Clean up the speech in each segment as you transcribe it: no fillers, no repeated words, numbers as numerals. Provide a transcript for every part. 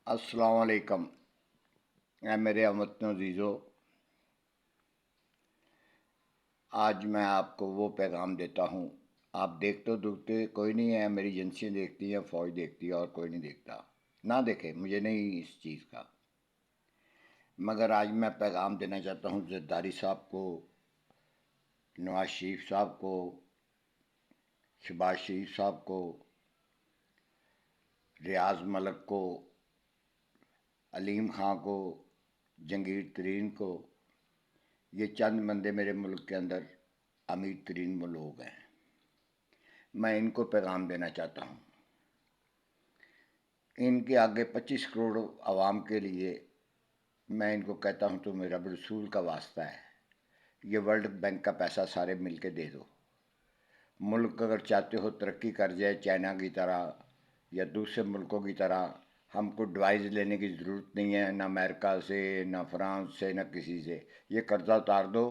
السلام علیکم اے میرے اموطن عزیزو، آج میں آپ کو وہ پیغام دیتا ہوں۔ آپ دیکھتے کوئی نہیں ہے، میری ایجنسیاں دیکھتی ہیں، فوج دیکھتی ہے، اور کوئی نہیں دیکھتا۔ نہ دیکھے، مجھے نہیں اس چیز کا، مگر آج میں پیغام دینا چاہتا ہوں زرداری صاحب کو، نواز شریف صاحب کو، شہباز شریف صاحب کو، ریاض ملک کو، علیم خان کو، جنگیر ترین کو۔ یہ چند بندے میرے ملک کے اندر امیر ترین وہ لوگ ہیں، میں ان کو پیغام دینا چاہتا ہوں۔ ان کے آگے 25 کروڑ عوام کے لیے میں ان کو کہتا ہوں تو میرا رسول کا واسطہ ہے، یہ ورلڈ بینک کا پیسہ سارے مل کے دے دو۔ ملک اگر چاہتے ہو ترقی کر جائے چائنا کی طرح یا دوسرے ملکوں کی طرح، ہم کو ڈوائز لینے کی ضرورت نہیں ہے، نہ امریکہ سے، نہ فرانس سے، نہ کسی سے۔ یہ قرضہ اتار دو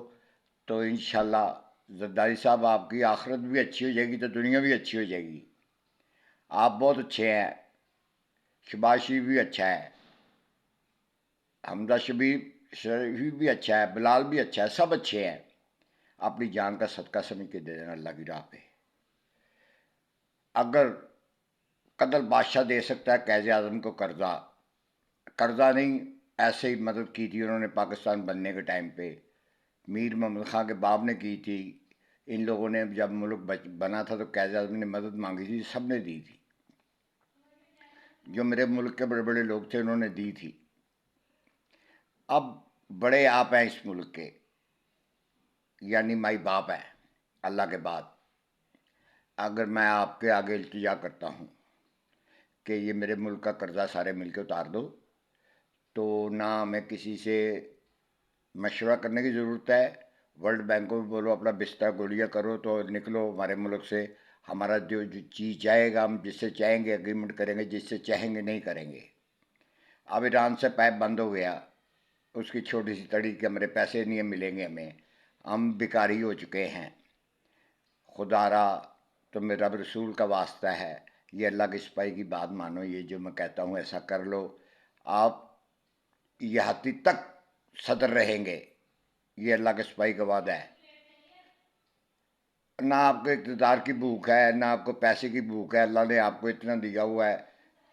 تو انشاءاللہ زرداری صاحب آپ کی آخرت بھی اچھی ہو جائے گی تو دنیا بھی اچھی ہو جائے گی۔ آپ بہت اچھے ہیں، شہباز شریف بھی اچھا ہے، حمزہ شریف بھی اچھا ہے، بلال بھی اچھا ہے، سب اچھے ہیں۔ اپنی جان کا صدقہ سمجھ کے دے دینا اللہ کی راہ پہ۔ اگر قدر بادشاہ دے سکتا ہے قائد اعظم کو قرضہ، قرضہ نہیں، ایسے ہی مدد کی تھی انہوں نے پاکستان بننے کے ٹائم پہ، میر محمد خان کے باپ نے کی تھی۔ ان لوگوں نے جب ملک بنا تھا تو قائد اعظم نے مدد مانگی تھی، سب نے دی تھی۔ جو میرے ملک کے بڑے بڑے لوگ تھے انہوں نے دی تھی۔ اب بڑے آپ ہیں اس ملک کے، یعنی مائی باپ ہے اللہ کے بعد۔ اگر میں آپ کے آگے التجا کرتا ہوں کہ یہ میرے ملک کا قرضہ سارے مل کے اتار دو، تو نہ ہمیں کسی سے مشورہ کرنے کی ضرورت ہے۔ ورلڈ بینک کو بھی بولو اپنا بستر گولیاں کرو تو نکلو ہمارے ملک سے۔ ہمارا جو چیز چاہے گا ہم جس سے چاہیں گے ایگریمنٹ کریں گے، جس سے چاہیں گے نہیں کریں گے۔ اب ایران سے پائپ بند ہو گیا، اس کی چھوٹی سی تڑی کہ ہمارے پیسے نہیں ملیں گے ہمیں، ہم بیکاری ہو چکے ہیں۔ خدا را تو میرا رسول کا واسطہ ہے، یہ اللہ کے سپاہی کی بات مانو، یہ جو میں کہتا ہوں ایسا کر لو۔ آپ یہاں تک صدر رہیں گے، یہ اللہ کے سپاہی کا وعدہ ہے۔ نہ آپ کو اقتدار کی بھوک ہے، نہ آپ کو پیسے کی بھوک ہے، اللہ نے آپ کو اتنا دیا ہوا ہے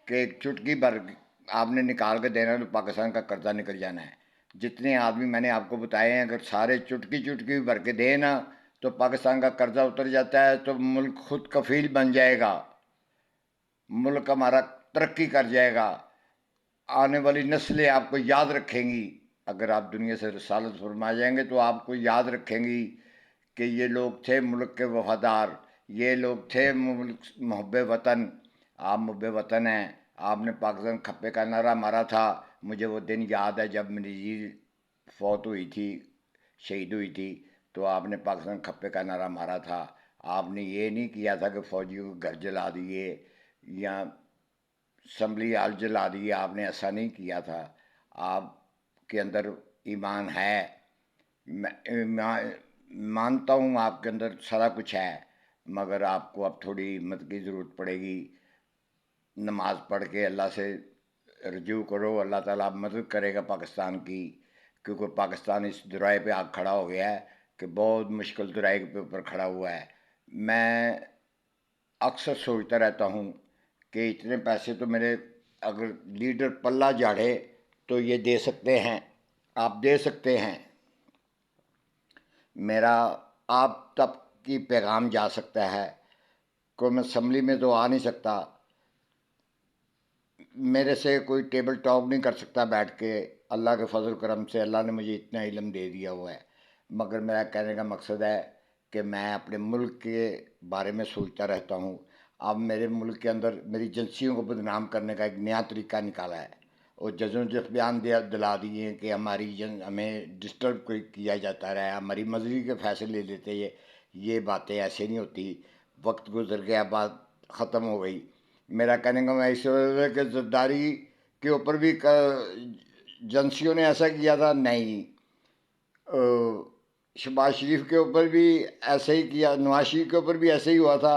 کہ ایک چٹکی بھر آپ نے نکال کے دینا تو پاکستان کا قرضہ نکل جانا ہے۔ جتنے آدمی میں نے آپ کو بتائے ہیں اگر سارے چٹکی چٹکی بھر کے دیں نا تو پاکستان کا قرضہ اتر جاتا ہے، تو ملک خود کفیل بن جائے گا، ملک ہمارا ترقی کر جائے گا، آنے والی نسلیں آپ کو یاد رکھیں گی۔ اگر آپ دنیا سے رسالت فرما جائیں گے تو آپ کو یاد رکھیں گی کہ یہ لوگ تھے ملک کے وفادار، یہ لوگ تھے ملک محب وطن۔ آپ محب وطن ہیں، آپ نے پاکستان کھپے کا نعرہ مارا تھا۔ مجھے وہ دن یاد ہے جب میری جی فوت ہوئی تھی، شہید ہوئی تھی، تو آپ نے پاکستان کھپے کا نعرہ مارا تھا۔ آپ نے یہ نہیں کیا تھا کہ فوجیوں کو گھر جلا دیے یا اسمبلی ہال جلا دیے، آپ نے ایسا نہیں کیا تھا۔ آپ کے اندر ایمان ہے، میں مانتا ہوں آپ کے اندر سارا کچھ ہے، مگر آپ کو اب تھوڑی ہمت کی ضرورت پڑے گی۔ نماز پڑھ کے اللہ سے رجوع کرو، اللہ تعالیٰ مدد کرے گا پاکستان کی، کیونکہ پاکستان اس درائے پہ آ کھڑا ہو گیا ہے کہ بہت مشکل درائے پہ اوپر کھڑا ہوا ہے۔ میں اکثر سوچتا رہتا ہوں کہ اتنے پیسے تو میرے اگر لیڈر پلہ جھاڑے تو یہ دے سکتے ہیں، آپ دے سکتے ہیں، میرا آپ تک کی پیغام جا سکتا ہے۔ کوئی میں اسمبلی میں تو آ نہیں سکتا، میرے سے کوئی ٹیبل ٹاک نہیں کر سکتا بیٹھ کے، اللہ کے فضل کرم سے اللہ نے مجھے اتنا علم دے دیا ہوا ہے۔ مگر میرا کہنے کا مقصد ہے کہ میں اپنے ملک کے بارے میں سوچتا رہتا ہوں۔ اب میرے ملک کے اندر میری ایجنسیوں کو بدنام کرنے کا ایک نیا طریقہ نکالا ہے، اور ججوں نے بیان دلا دیے کہ ہماری ہمیں ڈسٹرب کیا جاتا رہا ہے، ہماری مرضی کے فیصلے لیتے یہ باتیں ایسے نہیں ہوتی، وقت گزر گیا، بات ختم ہو گئی۔ میرا کہنے کا میں اس وجہ ہے کہ زرداری کے اوپر بھی ایجنسیوں نے ایسا کیا تھا نہیں، شہباز شریف کے اوپر بھی ایسے ہی کیا، نواز شریف کے اوپر بھی ایسے ہی ہوا تھا،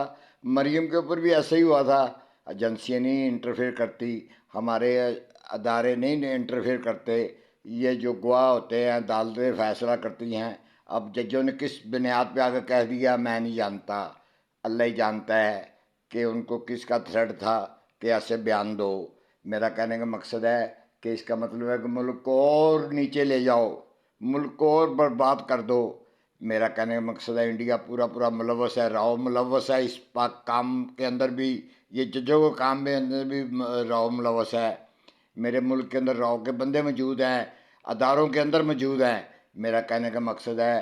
مریم کے اوپر بھی ایسے ہی ہوا تھا۔ ایجنسیاں نہیں انٹرفیئر کرتی، ہمارے ادارے نہیں انٹرفیئر کرتے، یہ جو گواہ ہوتے ہیں عدالتیں فیصلہ کرتی ہیں۔ اب ججوں نے کس بنیاد پہ آگے کہہ دیا میں نہیں جانتا، اللہ ہی جانتا ہے کہ ان کو کس کا تھریٹ تھا کہ ایسے بیان دو۔ میرا کہنے کا مقصد ہے کہ اس کا مطلب ہے کہ ملک کو اور نیچے لے جاؤ، ملک کو اور برباد کر دو۔ میرا کہنے کا مقصد ہے انڈیا پورا پورا ملوث ہے، راؤ ملوث ہے اس پاک کام کے اندر بھی، یہ ججوں کے کام کے اندر بھی راؤ ملوث ہے۔ میرے ملک کے اندر راؤ کے بندے موجود ہیں، اداروں کے اندر موجود ہیں۔ میرا کہنے کا مقصد ہے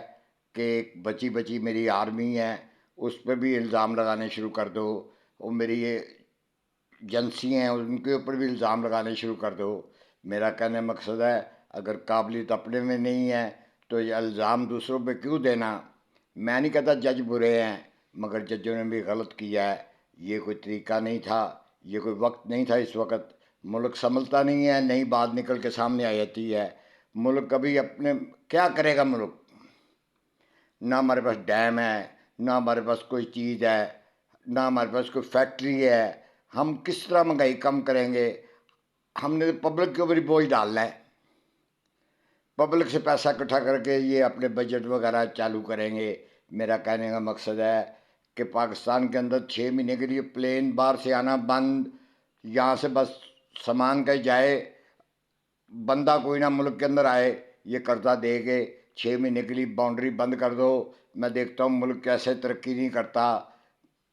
کہ ایک بچی بچی میری آرمی ہے، اس پہ بھی الزام لگانے شروع کر دو، اور میری یہ ایجنسی ہیں ان کے اوپر بھی الزام لگانے شروع کر دو۔ میرا کہنے کا مقصد ہے اگر قابلیت اپنے میں نہیں ہے تو یہ الزام دوسروں پہ کیوں دینا؟ میں نہیں کہتا جج برے ہیں، مگر ججوں نے بھی غلط کیا ہے۔ یہ کوئی طریقہ نہیں تھا، یہ کوئی وقت نہیں تھا اس وقت۔ ملک سنبھلتا نہیں ہے، نئی بات نکل کے سامنے آ جاتی ہے۔ ملک کبھی اپنے کیا کرے گا ملک؟ نہ ہمارے پاس ڈیم ہے، نہ ہمارے پاس کوئی چیز ہے، نہ ہمارے پاس کوئی فیکٹری ہے۔ ہم کس طرح مہنگائی کم کریں گے؟ ہم نے پبلک کے اوپر ہی بوجھ ڈالنا ہے، پبلک سے پیسہ اکٹھا کر کے یہ اپنے بجٹ وغیرہ چالو کریں گے۔ میرا کہنے کا مقصد ہے کہ پاکستان کے اندر 6 مہینے کے لیے پلین باہر سے آنا بند، یہاں سے بس سامان کہیں جائے، بندہ کوئی نہ ملک کے اندر آئے، یہ قرضہ دے کے 6 مہینے کے لیے باؤنڈری بند کر دو۔ میں دیکھتا ہوں ملک کیسے ترقی نہیں کرتا،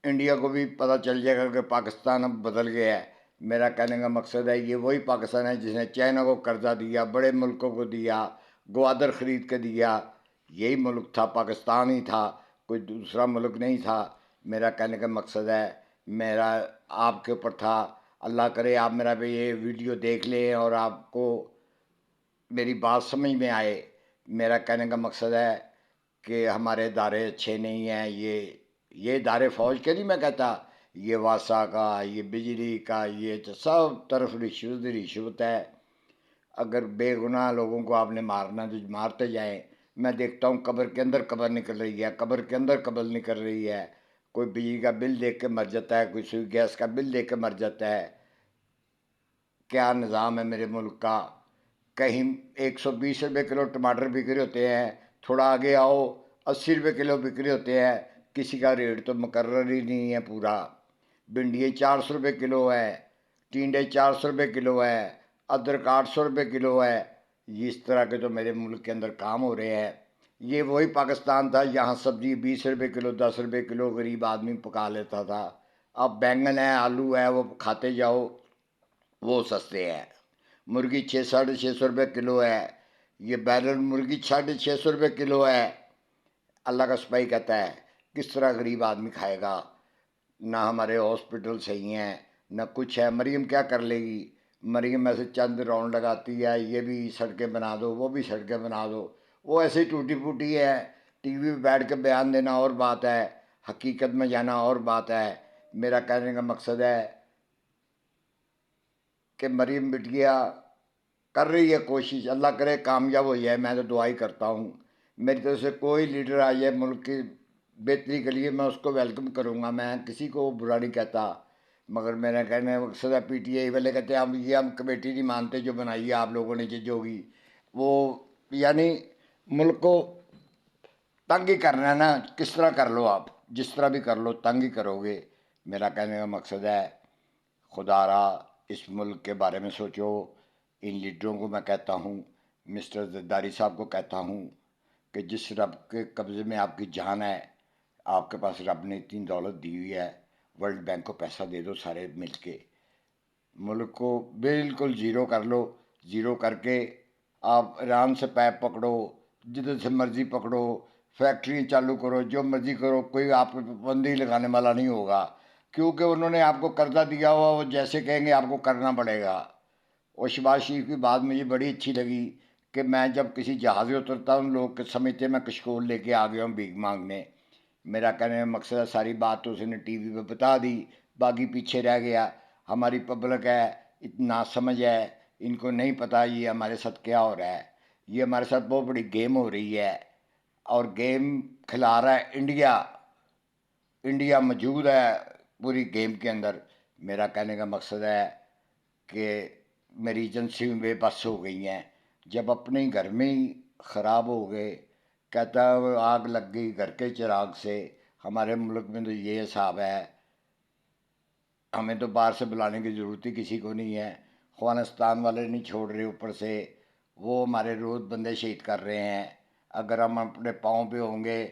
انڈیا کو بھی پتہ چل جائے گا کہ پاکستان اب بدل گیا ہے۔ میرا کہنے کا مقصد ہے یہ وہی پاکستان ہے جس نے چائنا کو قرضہ دیا، بڑے ملکوں کو دیا، گوادر خرید کے دیا۔ یہی ملک تھا، پاکستان ہی تھا، کوئی دوسرا ملک نہیں تھا۔ میرا کہنے کا مقصد ہے میرا آپ کے اوپر تھا، اللہ کرے آپ میرا بھی یہ ویڈیو دیکھ لیں اور آپ کو میری بات سمجھ میں آئے۔ میرا کہنے کا مقصد ہے کہ ہمارے ادارے اچھے نہیں ہیں، یہ ادارے فوج کے نہیں میں کہتا، یہ واسا کا، یہ بجلی کا، یہ سب طرف رشوت رشوت ہے۔ اگر بے گناہ لوگوں کو آپ نے مارنا تو مارتے جائیں۔ میں دیکھتا ہوں قبر کے اندر قبر نکل رہی ہے، قبر کے اندر قبر نکل رہی ہے، کوئی بجلی کا بل دیکھ کے مر جاتا ہے، کوئی سوئی گیس کا بل دیکھ کے مر جاتا ہے۔ کیا نظام ہے میرے ملک کا؟ کہیں 120 روپے کلو ٹماٹر بک رہے ہوتے ہیں، تھوڑا آگے آؤ 80 روپے کلو بک رہے ہوتے ہیں، کسی کا ریٹ تو مقرر ہی نہیں ہے پورا۔ بھنڈیاں 400 روپے کلو ہے، ٹینڈے 400 روپے کلو ہے، ادرک 800 روپے کلو ہے۔ اس طرح کے تو میرے ملک کے اندر کام ہو رہے ہیں۔ یہ وہی پاکستان تھا یہاں سبزی 20 روپے کلو 10 روپے کلو غریب آدمی پکا لیتا تھا۔ اب بینگن ہے، آلو ہے، وہ کھاتے جاؤ، وہ سستے ہیں۔ مرغی 600 ساڑھے 600 روپے کلو ہے، یہ بیرل مرغی 650 روپے کلو ہے۔ اللہ کا سپاہی کہتا ہے کس طرح غریب آدمی کھائے گا؟ نہ ہمارے ہاسپٹل صحیح ہیں، نہ کچھ ہے۔ مریم کیا کر لے گی؟ مریم ایسے چند راؤنڈ لگاتی ہے، یہ بھی سڑکیں بنا دو، وہ بھی سڑکیں بنا دو، وہ ایسے ہی ٹوٹی پھوٹی ہے۔ ٹی وی پہ بیٹھ کے بیان دینا اور بات ہے، حقیقت میں جانا اور بات ہے۔ میرا کہنے کا مقصد ہے کہ مریم بٹیا کر رہی ہے کوشش، اللہ کرے کامیاب ہو جائے، میں تو دعائی کرتا ہوں۔ میری طرف سے کوئی لیڈر آ جائے ملک کی بہتری کے لیے میں اس کو ویلکم کروں گا، میں کسی کو برا نہیں کہتا۔ مگر میرا کہنے کا مقصد ہے پی ٹی آئی والے کہتے ہیں ہم کمیٹی نہیں مانتے جو بنائی ہے آپ لوگوں نے جو ہوگی وہ، یعنی ملک کو تنگ ہی کرنا ہے نا، کس طرح کر لو آپ، جس طرح بھی کر لو تنگ ہی کرو گے۔ میرا کہنے کا مقصد ہے خدا را اس ملک کے بارے میں سوچو۔ ان لیڈروں کو میں کہتا ہوں، مسٹر زرداری صاحب کو کہتا ہوں کہ جس رب کے قبضے میں آپ کی جان ہے، آپ کے پاس رب نے اتنی دولت دی ہوئی ہے، ورلڈ بینک کو پیسہ دے دو سارے مل کے، ملک کو بالکل زیرو کر لو۔ زیرو کر کے آپ ایران سے پیپ پکڑو، جدھر سے مرضی پکڑو، فیکٹری چالو کرو، جو مرضی کرو، کوئی آپ پہ پابندی لگانے والا نہیں ہوگا، کیونکہ انہوں نے آپ کو قرضہ دیا ہوا، وہ جیسے کہیں گے آپ کو کرنا پڑے گا۔ اور شہباز شریف کی بات مجھے بڑی اچھی لگی کہ میں جب کسی جہاز میں اترتا ہوں لوگ سمجھتے میں کشکول لے کے آ گیا ہوں بھیک مانگنے۔ میرا کہنے کا مقصد ہے ساری بات تو اس نے ٹی وی پہ بتا دی، باقی پیچھے رہ گیا۔ ہماری پبلک ہے اتنا سمجھ ہے، ان کو نہیں پتہ یہ ہمارے ساتھ کیا ہو رہا ہے۔ یہ ہمارے ساتھ بہت بڑی گیم ہو رہی ہے، اور گیم کھلا رہا ہے انڈیا۔ انڈیا موجود ہے پوری گیم کے اندر۔ میرا کہنے کا مقصد ہے کہ میری ایجنسی میں بے بس ہو گئی ہیں، جب اپنے ہی گھر میں ہی خراب ہو گئے. کہتا ہے وہ آگ لگ گئی گھر کے چراغ سے. ہمارے ملک میں تو یہ حساب ہے، ہمیں تو باہر سے بلانے کی ضرورت ہی کسی کو نہیں ہے. افغانستان والے نہیں چھوڑ رہے، اوپر سے وہ ہمارے روز بندے شہید کر رہے ہیں. اگر ہم اپنے پاؤں پہ ہوں گے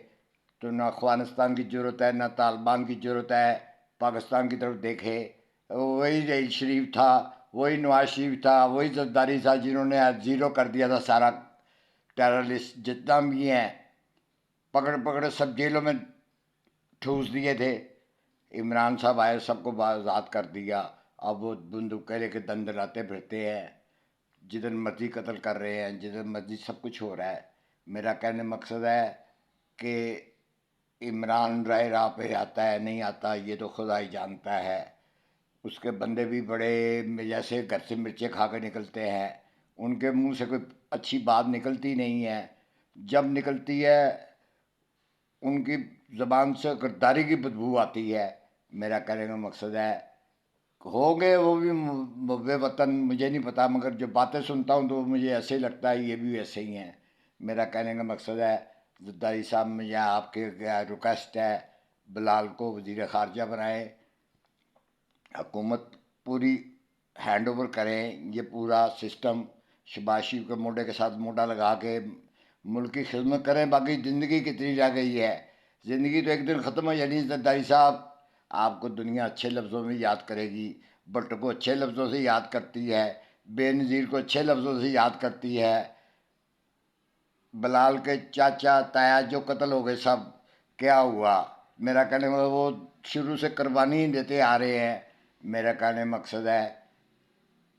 تو نہ افغانستان کی ضرورت ہے نہ طالبان کی ضرورت ہے. پاکستان کی طرف دیکھے، وہی رئیس شریف تھا، وہی نواز شریف تھا، وہی زرداری تھا جنہوں نے زیرو کر دیا تھا سارا ٹیررسٹ جتنا بھی ہیں، پکڑ پکڑ سب جیلوں میں ٹھوس دیے تھے. عمران صاحب آئے، سب کو آزاد کر دیا. اب وہ بندوقیں لے کے دندراتے پھرتے ہیں، جدھر مرضی قتل کر رہے ہیں، جدھر مرضی سب کچھ ہو رہا ہے. میرا کہنے مقصد ہے کہ عمران راہ پہ آتا ہے نہیں آتا یہ تو خدا ہی جانتا ہے. اس کے بندے بھی بڑے جیسے گھر سے مرچیں کھا کے نکلتے ہیں، ان کے منہ سے کوئی اچھی بات نکلتی نہیں ہے. جب نکلتی ہے ان کی زبان سے غداری کی بدبو آتی ہے. میرا کہنے کا مقصد ہے ہو گئے وہ بھی محب وطن، مجھے نہیں پتا، مگر جو باتیں سنتا ہوں تو مجھے ایسے ہی لگتا ہے یہ بھی ویسے ہی ہیں. میرا کہنے کا مقصد ہے زرداری صاحب، مجھے آپ کے ریکویسٹ ہے بلال کو وزیر خارجہ بنائیں، حکومت پوری ہینڈ اوور کریں یہ پورا سسٹم، شہباز شریف کے موڈے کے ساتھ موڈا لگا کے ملک کی خدمت کریں. باقی زندگی کتنی رہ گئی ہے، زندگی تو ایک دن ختم ہو جانی. زرداری صاحب آپ کو دنیا اچھے لفظوں میں یاد کرے گی، بٹ کو اچھے لفظوں سے یاد کرتی ہے، بے نظیر کو اچھے لفظوں سے یاد کرتی ہے. بلال کے چاچا تایا جو قتل ہو گئے سب کیا ہوا؟ میرا کہنے کا وہ شروع سے قربانی ہی دیتے آ رہے ہیں. میرا کہنے مقصد ہے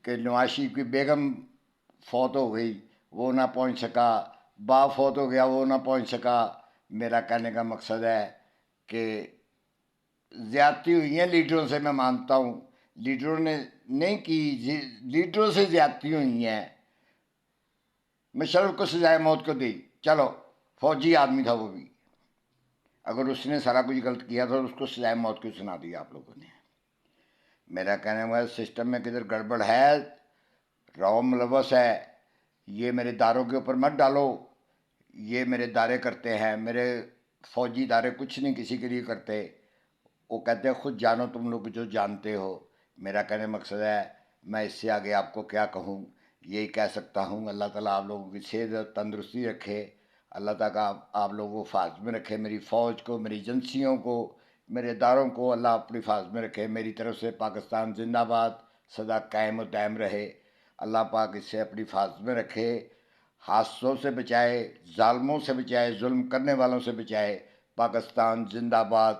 کہ نواز شریف کی بیگم فوت ہو گئی وہ نہ پہنچ سکا، باپ فوت ہو گیا وہ نہ پہنچ سکا. میرا کہنے کا مقصد ہے کہ زیادتی ہوئی ہیں لیڈروں سے، میں مانتا ہوں لیڈروں نے نہیں کی، لیڈروں سے زیادتی ہوئی ہیں. مشرف کو سزائے موت کو دی، چلو فوجی آدمی تھا وہ بھی، اگر اس نے سارا کچھ غلط کیا تھا تو اس کو سزائے موت کیوں سنا دیا آپ لوگوں نے؟ میرا کہنے ہوا سسٹم میں کدھر گڑبڑ ہے، رو ملوث ہے. یہ میرے داروں کے اوپر مت ڈالو، یہ میرے دارے کرتے ہیں، میرے فوجی دارے کچھ نہیں کسی کے لیے کرتے. وہ کہتے ہیں خود جانو تم لوگ جو جانتے ہو. میرا کہنے مقصد ہے میں اس سے آگے آپ کو کیا کہوں، یہی کہہ سکتا ہوں اللہ تعالیٰ آپ لوگوں کی صحت اور تندرستی رکھے. اللہ تعالیٰ آپ لوگوں کو حفاظت میں رکھے، میری فوج کو، میری ایجنسیوں کو، میرے اداروں کو اللہ اپنی حفاظت میں رکھے. میری طرف سے پاکستان زندہ باد سدا قائم و دائم رہے. اللہ پاک اس سے اپنی حفاظت میں رکھے، حادثوں سے بچائے، ظالموں سے بچائے، ظلم کرنے والوں سے بچائے. پاکستان زندہ باد.